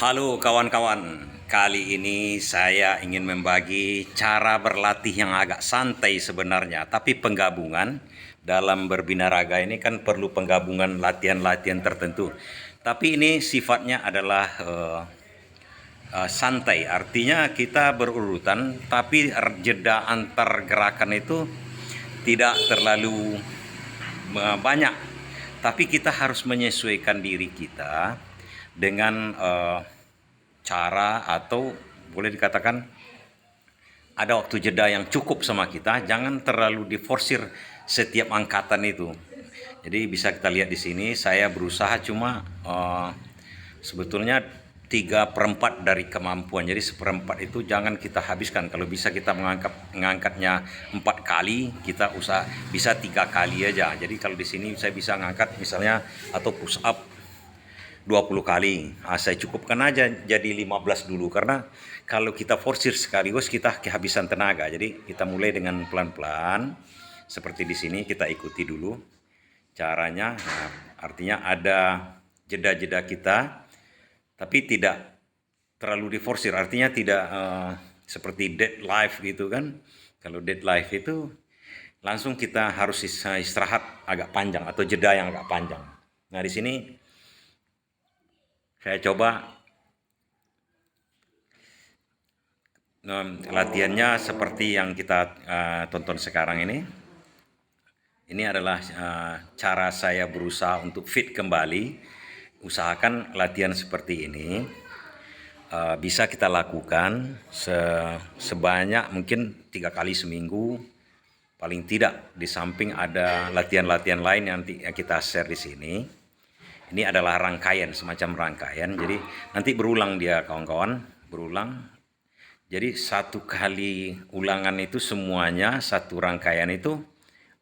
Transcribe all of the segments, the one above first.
Halo kawan-kawan, kali ini saya ingin membagi cara berlatih yang agak santai sebenarnya, tapi penggabungan dalam berbinaraga ini kan perlu penggabungan latihan-latihan tertentu. Tapi ini sifatnya adalah santai, artinya kita berurutan, tapi jeda antar gerakan itu tidak terlalu banyak. Tapi kita harus menyesuaikan diri kita dengan cara atau boleh dikatakan ada waktu jeda yang cukup sama kita, jangan terlalu diforsir setiap angkatan itu. Jadi bisa kita lihat di sini saya berusaha cuma sebetulnya 3/4 dari kemampuan. Jadi 1/4 itu jangan kita habiskan. Kalau bisa kita mengangkatnya 4 kali, kita usah bisa 3 kali aja. Jadi kalau di sini saya bisa ngangkat misalnya atau push up 20 kali. Saya cukupkan aja jadi 15 dulu, karena kalau kita forsir sekaligus kita kehabisan tenaga. Jadi kita mulai dengan pelan-pelan seperti di sini, kita ikuti dulu caranya. Nah, artinya ada jeda-jeda kita tapi tidak terlalu diforsir, artinya tidak seperti dead life gitu kan. Kalau dead life itu langsung kita harus istirahat agak panjang atau jeda yang agak panjang. Nah, di sini saya coba latihannya seperti yang kita tonton sekarang ini. Ini adalah cara saya berusaha untuk fit kembali. Usahakan latihan seperti ini bisa kita lakukan sebanyak mungkin 3 kali seminggu, paling tidak, di samping ada latihan-latihan lain yang nanti kita share di sini. Ini adalah rangkaian, semacam rangkaian. Jadi nanti berulang dia kawan-kawan, berulang. Jadi 1 kali ulangan itu semuanya, 1 rangkaian itu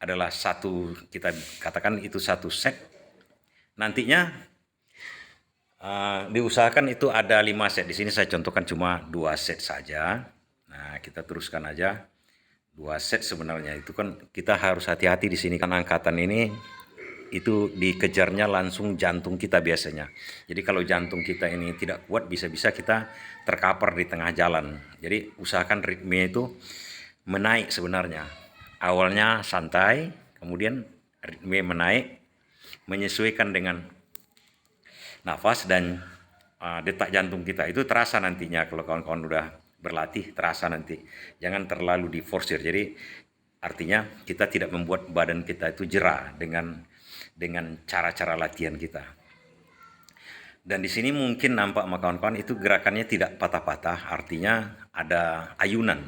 adalah kita katakan itu 1 set. Nantinya diusahakan itu ada 5 set. Di sini saya contohkan cuma 2 set saja. Nah, kita teruskan aja. 2 set sebenarnya itu kan kita harus hati-hati di sini kan angkatan ini itu dikejarnya langsung jantung kita biasanya. Jadi kalau jantung kita ini tidak kuat, bisa-bisa kita terkapar di tengah jalan. Jadi usahakan ritme itu menaik sebenarnya. Awalnya santai, kemudian ritme menaik, menyesuaikan dengan nafas dan detak jantung kita. Itu terasa nantinya kalau kawan-kawan udah berlatih, terasa nanti. Jangan terlalu diforsir. Jadi artinya kita tidak membuat badan kita itu jera dengan cara-cara latihan kita. Dan di sini mungkin nampak sama kawan-kawan itu gerakannya tidak patah-patah, artinya ada ayunan.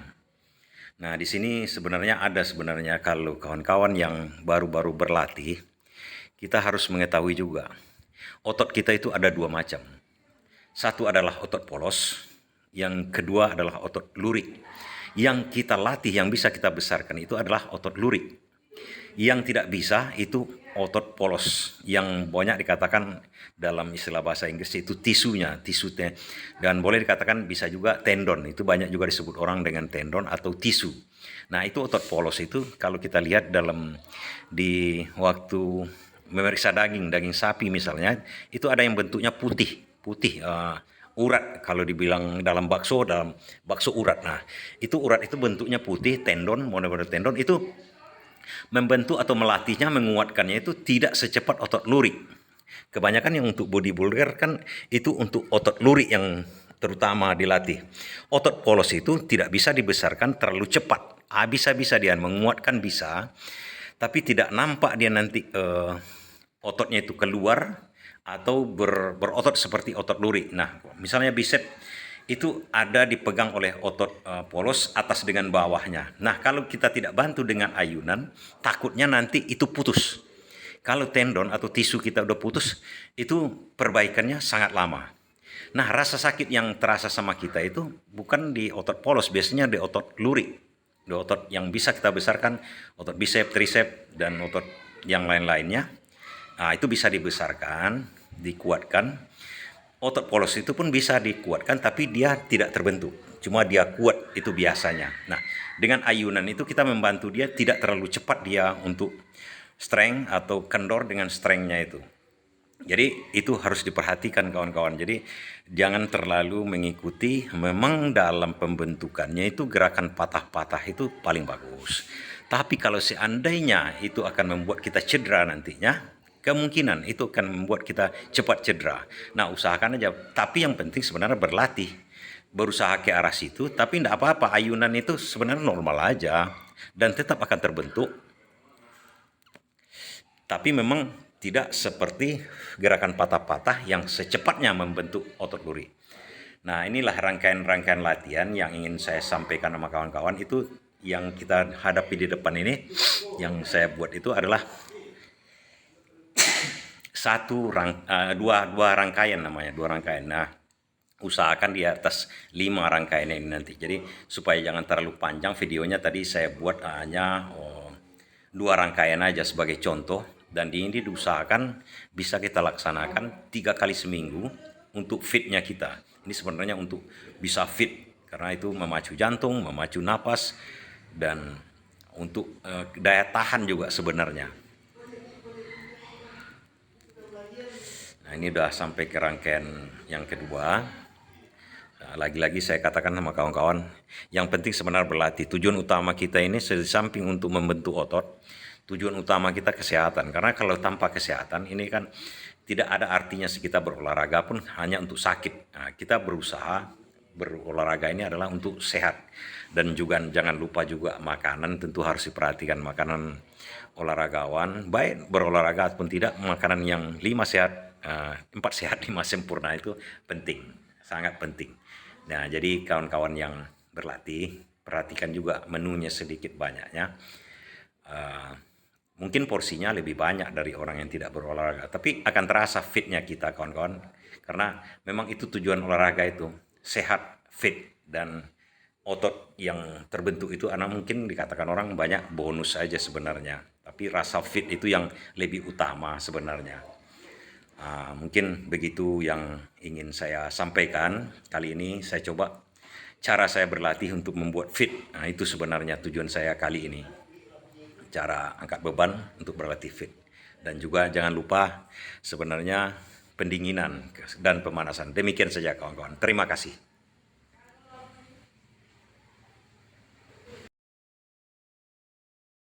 Nah, di sini sebenarnya kalau kawan-kawan yang baru-baru berlatih, kita harus mengetahui juga otot kita itu ada 2 macam. Satu adalah otot polos, yang kedua adalah otot lurik. Yang kita latih, yang bisa kita besarkan itu adalah otot lurik. Yang tidak bisa itu otot polos, yang banyak dikatakan dalam istilah bahasa Inggris itu tisu, dan boleh dikatakan bisa juga tendon. Itu banyak juga disebut orang dengan tendon atau tisu. Nah, itu otot polos itu kalau kita lihat di waktu memeriksa daging sapi misalnya, itu ada yang bentuknya putih, urat kalau dibilang dalam bakso urat. Nah, itu urat itu bentuknya putih, tendon, model tendon itu membentuk atau melatihnya, menguatkannya itu tidak secepat otot lurik. Kebanyakan yang untuk bodybuilder kan itu untuk otot lurik yang terutama dilatih. Otot polos itu tidak bisa dibesarkan terlalu cepat. Bisa-bisa dia menguatkan, bisa, tapi tidak nampak dia nanti ototnya itu keluar atau berotot seperti otot lurik. Nah, misalnya bicep itu ada dipegang oleh otot polos atas dengan bawahnya. Nah, kalau kita tidak bantu dengan ayunan, takutnya nanti itu putus. Kalau tendon atau tisu kita udah putus, itu perbaikannya sangat lama. Nah, rasa sakit yang terasa sama kita itu bukan di otot polos, biasanya di otot lurik. Di otot yang bisa kita besarkan, otot bicep, tricep, dan otot yang lain-lainnya. Nah, itu bisa dibesarkan, dikuatkan. Otot polos itu pun bisa dikuatkan, tapi dia tidak terbentuk. Cuma dia kuat, itu biasanya. Nah, dengan ayunan itu kita membantu dia tidak terlalu cepat dia untuk strength atau kendor dengan strength-nya itu. Jadi itu harus diperhatikan kawan-kawan. Jadi jangan terlalu mengikuti, memang dalam pembentukannya itu gerakan patah-patah itu paling bagus. Tapi kalau seandainya itu akan membuat kita cedera nantinya, kemungkinan itu akan membuat kita cepat cedera. Nah, usahakan aja. Tapi yang penting sebenarnya berlatih. Berusaha ke arah situ, tapi tidak apa-apa. Ayunan itu sebenarnya normal aja dan tetap akan terbentuk. Tapi memang tidak seperti gerakan patah-patah yang secepatnya membentuk otot duri. Nah, inilah rangkaian-rangkaian latihan yang ingin saya sampaikan sama kawan-kawan. Itu yang kita hadapi di depan ini, yang saya buat itu adalah dua rangkaian namanya, dua rangkaian. Nah, usahakan di atas 5 rangkaian ini nanti. Jadi supaya jangan terlalu panjang videonya, tadi saya buat hanya 2 rangkaian aja sebagai contoh, dan ini diusahakan bisa kita laksanakan 3 kali seminggu untuk fitnya kita. Ini sebenarnya untuk bisa fit, karena itu memacu jantung, memacu napas, dan untuk daya tahan juga sebenarnya. Nah, ini udah sampai ke rangkaian yang kedua. Nah, lagi-lagi saya katakan sama kawan-kawan, yang penting sebenarnya berlatih. Tujuan utama kita ini di samping untuk membentuk otot, tujuan utama kita kesehatan. Karena kalau tanpa kesehatan ini kan tidak ada artinya kita berolahraga pun hanya untuk sakit. Nah, kita berusaha berolahraga ini adalah untuk sehat. Dan juga jangan lupa juga makanan, tentu harus diperhatikan makanan olahragawan. Baik berolahraga ataupun tidak, makanan yang 5 sehat, 4 sehat 5 sempurna itu penting, sangat penting. Nah, jadi kawan-kawan yang berlatih, perhatikan juga menunya sedikit banyaknya. Mungkin porsinya lebih banyak dari orang yang tidak berolahraga, tapi akan terasa fitnya kita kawan-kawan, karena memang itu tujuan olahraga itu, sehat, fit, dan otot yang terbentuk itu anak mungkin dikatakan orang banyak bonus saja sebenarnya, tapi rasa fit itu yang lebih utama sebenarnya. Mungkin begitu yang ingin saya sampaikan kali ini. Saya coba cara saya berlatih untuk membuat fit. Nah, itu sebenarnya tujuan saya kali ini. Cara angkat beban untuk berlatih fit. Dan juga jangan lupa sebenarnya pendinginan dan pemanasan. Demikian saja kawan-kawan. Terima kasih.